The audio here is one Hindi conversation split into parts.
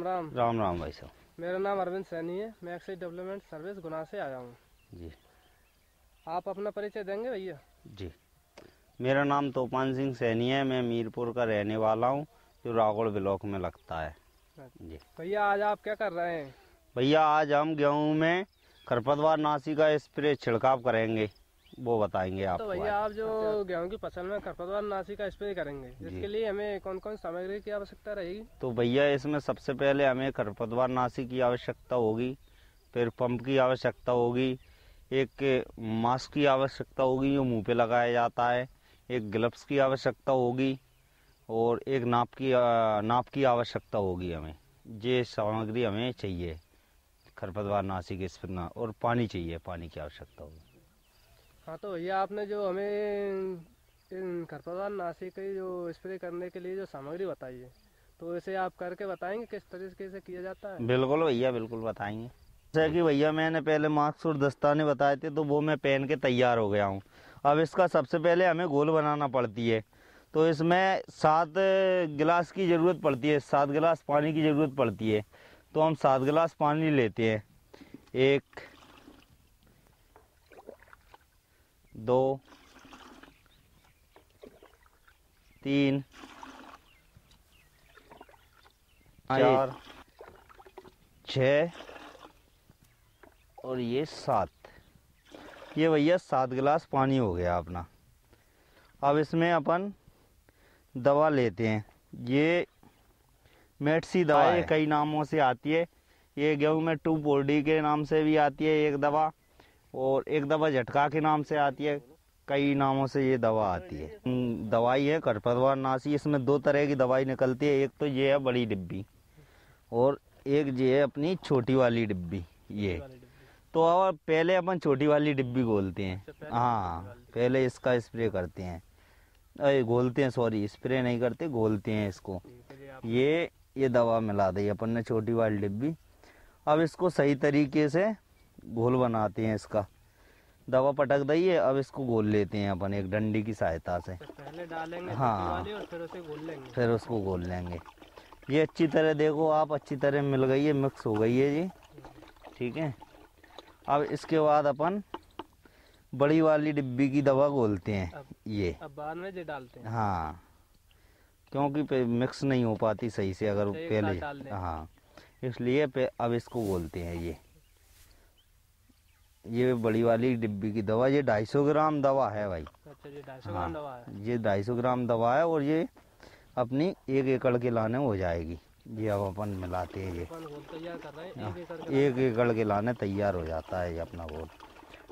राम राम। राम राम भाई साहब। मेरा नाम अरविंद सैनी है, मैं एक्साइज डेवलपमेंट सर्विस गुना से आया हूँ जी। आप अपना परिचय देंगे भैया? जी, मेरा नाम तूफान सिंह सैनी है, मैं मीरपुर का रहने वाला हूँ, जो रागौड़ ब्लॉक में लगता है। जी भैया, आज आप क्या कर रहे हैं? भैया, आज हम गेहूं में खरपतवार नाशी का स्प्रे छिड़काव करेंगे, वो बताएंगे आपको। तो भैया, आप जो गेहूं की फसल में खरपतवार नाशी का स्प्रे करेंगे, इसके लिए हमें कौन कौन सामग्री की आवश्यकता रहेगी? तो भैया, इसमें सबसे पहले हमें खरपतवार नाशी की आवश्यकता होगी, फिर पंप की आवश्यकता होगी, एक मास्क की आवश्यकता होगी जो मुंह पे लगाया जाता है, एक ग्लव्स की आवश्यकता होगी और एक नाप की आवश्यकता होगी। हमें ये सामग्री हमें चाहिए खरपतवार नाशी के स्प्रे, और पानी चाहिए, पानी की आवश्यकता होगी। हाँ, तो भैया आपने जो हमें इन खरपतवार नाशी की जो स्प्रे करने के लिए जो सामग्री बताई है, तो इसे आप करके बताएंगे किस तरीके से किया जाता है? बिल्कुल भैया, बिल्कुल बताएंगे। जैसे कि भैया, मैंने पहले मास्क और दस्ताने बताए थे, तो वो मैं पहन के तैयार हो गया हूँ। अब इसका सबसे पहले हमें घोल बनाना पड़ती है, तो इसमें 7 गिलास की ज़रूरत पड़ती है, 7 गिलास पानी की ज़रूरत पड़ती है। तो हम 7 गिलास पानी लेते हैं, 1 2 3 4 6 और ये 7। ये भैया 7 गिलास पानी हो गया अपना। अब इसमें अपन दवा लेते हैं, ये मेटसी दवा है, कई नामों से आती है। ये गेहूं में 2,4-D के नाम से भी आती है एक दवा, और एक दवा झटका के नाम से आती है। कई नामों से ये दवा आती है। दवाई है खरपतवार नाशी, इसमें 2 तरह की दवाई निकलती है, एक तो ये है बड़ी डिब्बी और एक ये है अपनी छोटी वाली डिब्बी। ये तो अब पहले अपन छोटी वाली डिब्बी घोलते हैं। हाँ, पहले इसका स्प्रे करते हैं, घोलते हैं, सॉरी, स्प्रे नहीं करते, घोलते हैं इसको। ये दवा मिला दी अपन ने छोटी वाली डिब्बी। अब इसको सही तरीके से घोल बनाते हैं, इसका दवा पटक दी है। अब इसको घोल लेते हैं अपन एक डंडी की सहायता से। पहले डालेंगे हाँ, वाली और फिर उसे घोल लेंगे। फिर उसको घोल लेंगे। ये अच्छी तरह देखो आप, अच्छी तरह मिल गई है, मिक्स हो गई है ये, ठीक है। अब इसके बाद अपन बड़ी वाली डिब्बी की दवा घोलते हैं। अब बाद में ये डालते हैं। हाँ, क्योंकि मिक्स नहीं हो पाती सही से अगर पहले। हाँ, इसलिए अब इसको घोलते हैं। ये बड़ी वाली डिब्बी की दवा, ये 250 ग्राम दवा है भाई। अच्छा, ये 250 ग्राम दवा है। ये 250 ग्राम दवा है, और ये अपनी 1 एकड़ के लाने हो जाएगी। ये अब अपन मिलाते हैं, ये तैयार कर रहे हैं। 1 एकड़ के लाने तैयार हो जाता है ये अपना घोल।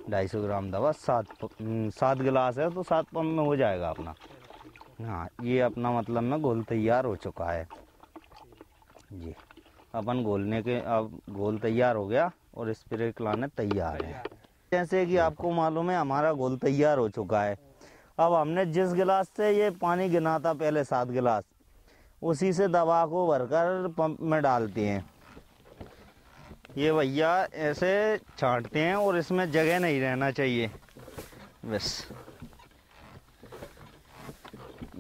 250 ग्राम दवा 7 गिलास है, तो 7 पंप में हो जाएगा अपना। हाँ, ये अपना मतलब में घोल तैयार हो चुका है जी। अपन घोलने के, अब घोल तैयार हो गया और स्प्रे लाने तैयार है। जैसे कि आपको मालूम है, हमारा घोल तैयार हो चुका है। अब हमने जिस गिलास से ये पानी गिना था पहले 7 गिलास, उसी से दवा को भरकर पंप में डालते हैं। ये भैया ऐसे छांटते हैं, और इसमें जगह नहीं रहना चाहिए, बस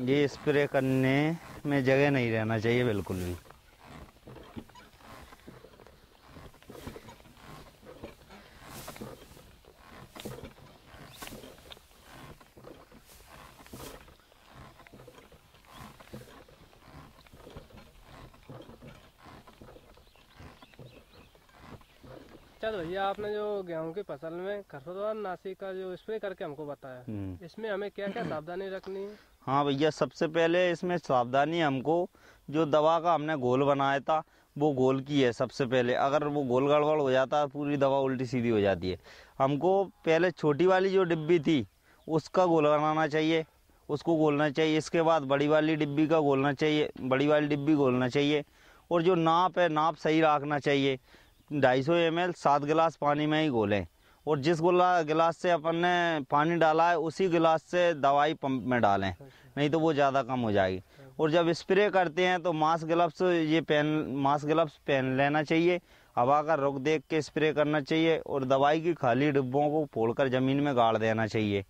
ये स्प्रे करने में जगह नहीं रहना चाहिए बिल्कुल भी। चल भैया, आपने जो गेहूं की फसल में खरपतवार नाशी का जो स्प्रे करके हमको बताया, इसमें हमें क्या क्या सावधानी रखनी है? हाँ भैया, सबसे पहले इसमें सावधानी हमको, जो दवा का हमने घोल बनाया था वो घोल की है। सबसे पहले अगर वो घोल गड़बड़ हो जाता है, पूरी दवा उल्टी सीधी हो जाती है। हमको पहले छोटी वाली जो डिब्बी थी उसका घोल बनाना चाहिए, उसको घोलना चाहिए। इसके बाद बड़ी वाली डिब्बी का घोलना चाहिए, बड़ी वाली डिब्बी घोलना चाहिए। और जो नाप है, नाप सही रखना चाहिए। 250 ml 7 गिलास पानी में ही घोलें, और जिस गिलास से अपन ने पानी डाला है उसी गिलास से दवाई पंप में डालें, नहीं तो वो ज़्यादा कम हो जाएगी। और जब स्प्रे करते हैं तो मास्क ग्लव्स पहन लेना चाहिए। हवा का रुख देख के स्प्रे करना चाहिए, और दवाई की खाली डिब्बों को फोड़कर ज़मीन में गाड़ देना चाहिए।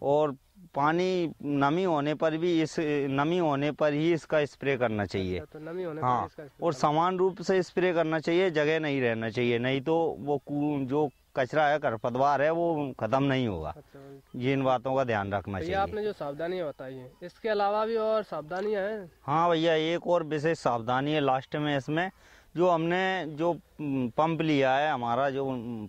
और पानी नमी होने पर भी इस नमी होने पर ही इसका स्प्रे करना चाहिए। तो नमी होने पर हाँ, इसका स्प्रे और समान रूप से स्प्रे करना चाहिए, जगह नहीं रहना चाहिए, नहीं तो वो जो कचरा है, खरपतवार है, वो खत्म नहीं होगा। अच्छा, ये इन बातों का ध्यान रखना तो ये चाहिए। आपने जो सावधानियां बताई हैं, इसके अलावा भी और सावधानियां हैं? हाँ भैया, एक और विशेष सावधानी है लास्ट में इसमें। जो हमने जो पंप लिया है, हमारा जो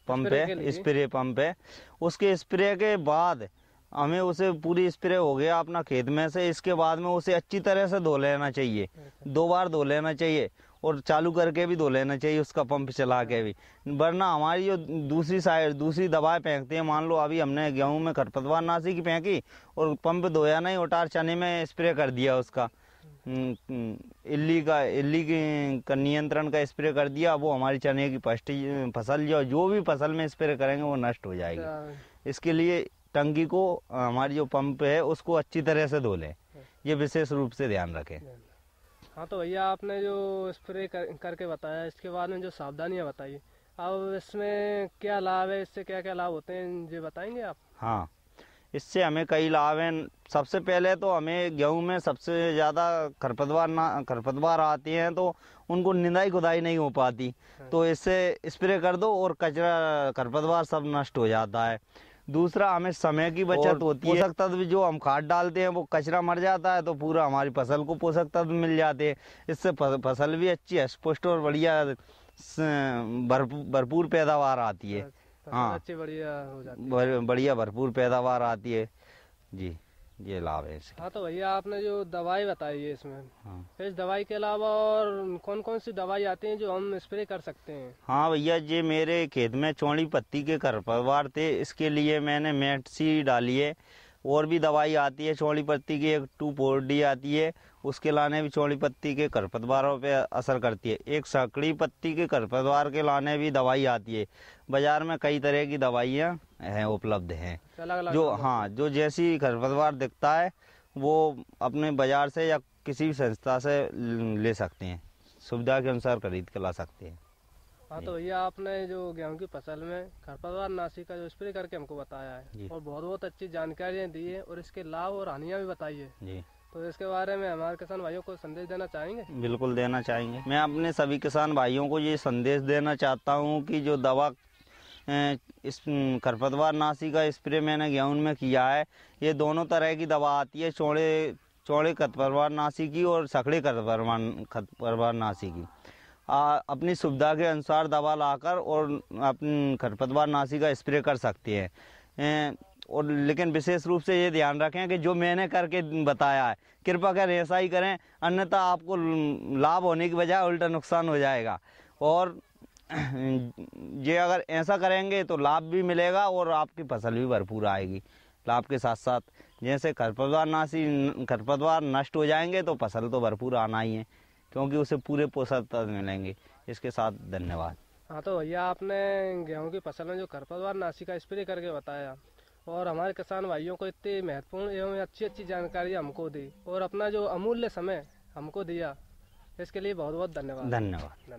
पंप है, स्प्रे पंप है, उसके स्प्रे के बाद हमें उसे पूरी स्प्रे हो गया अपना खेत में से, इसके बाद में उसे अच्छी तरह से धो लेना चाहिए। 2 बार धो लेना चाहिए, और चालू करके भी धो लेना चाहिए उसका पंप चला के भी, वरना हमारी जो दूसरी साइड दूसरी दवाएं फेंकते हैं, मान लो अभी हमने गेहूं में खरपतवार नाशी की फेंकी और पंप धोया नहीं, उटार चने में स्प्रे कर दिया उसका इल्ली का नियंत्रण का स्प्रे कर दिया, वो हमारी चने की फसल जो भी फसल में स्प्रे करेंगे वो नष्ट हो जाएगी। इसके लिए टंकी को, हमारी जो पंप है, उसको अच्छी तरह से धो लें, ये विशेष रूप से ध्यान रखें। हाँ, तो भैया आपने जो स्प्रे करके बताया, इसके बाद में जो सावधानियां बताई, अब इसमें क्या लाभ है, इससे क्या क्या लाभ होते हैं, ये बताएंगे आप? हाँ, इससे हमें कई लाभ हैं। सबसे पहले तो हमें गेहूं में सबसे ज़्यादा खरपतवार आती हैं, तो उनको निंदाई खुदाई नहीं हो पाती, तो इससे स्प्रे कर दो और कचरा खरपतवार सब नष्ट हो जाता है। दूसरा, हमें समय की बचत होती है। पोषक तत्व जो हम खाद डालते हैं, वो कचरा मर जाता है, तो पूरा हमारी फसल को पोषक तत्व मिल जाते हैं। इससे फसल भी अच्छी है, स्पष्ट और बढ़िया भरपूर पैदावार आती है। हाँ, अच्छी बढ़िया हो जाती है, बढ़िया भरपूर पैदावार आती है जी, ये लाभ है इसके। हाँ, तो भैया आपने जो दवाई बताई है इसमें, हाँ, इस दवाई के अलावा और कौन कौन सी दवाई आती हैं जो हम स्प्रे कर सकते हैं? हाँ भैया, ये मेरे खेत में चौड़ी पत्ती के खरपतवार थे, इसके लिए मैंने मेटसी डाली है। और भी दवाई आती है चौड़ी पत्ती की, एक 2,4-D आती है, उसके लाने भी चौड़ी पत्ती के खरपतवारों पे असर करती है। एक सकड़ी पत्ती के खरपतवार के लाने भी दवाई आती है। बाजार में कई तरह की दवाइयाँ हैं, उपलब्ध हैं, जो हाँ, जो जैसी खरपतवार दिखता है वो अपने बाजार से या किसी भी संस्था से ले सकते हैं, सुविधा के अनुसार खरीद के ला सकते हैं। हाँ, तो भैया आपने जो गेहूं की फसल में खरपतवार नाशी का जो स्प्रे करके हमको बताया है, और बहुत बहुत अच्छी जानकारियाँ दी है, और इसके लाभ और हानियाँ भी बताई है जी, तो इसके बारे में हमारे किसान भाइयों को संदेश देना चाहेंगे? बिल्कुल देना चाहेंगे। मैं अपने सभी किसान भाइयों को ये संदेश देना चाहता हूँ कि जो दवा इस खरपतवार नाशी का स्प्रे मैंने गेहूं में किया है, ये दोनों तरह की दवा आती है, चौड़े खरपतवार नाशी की और सकड़े खरपतवार नाशी की। अपनी सुविधा के अनुसार दवा लाकर और अपनी खरपतवार नाशी का स्प्रे कर सकते हैं। और लेकिन विशेष रूप से ये ध्यान रखें कि जो मैंने करके बताया है, कृपा कर ऐसा ही करें, अन्यथा आपको लाभ होने की बजाय उल्टा नुकसान हो जाएगा। और ये अगर ऐसा करेंगे तो लाभ भी मिलेगा और आपकी फसल भी भरपूर आएगी। लाभ के साथ साथ जैसे खरपतवार नष्ट हो जाएंगे तो फसल तो भरपूर आना ही है, क्योंकि उसे पूरे पोषक तत्व मिलेंगे। इसके साथ धन्यवाद। हाँ, तो भैया आपने गेहूं की फसल में जो खरपतवार नाशी का स्प्रे करके बताया, और हमारे किसान भाइयों को इतनी महत्वपूर्ण एवं अच्छी अच्छी जानकारी हमको दी, और अपना जो अमूल्य समय हमको दिया, इसके लिए बहुत बहुत धन्यवाद। धन्यवाद।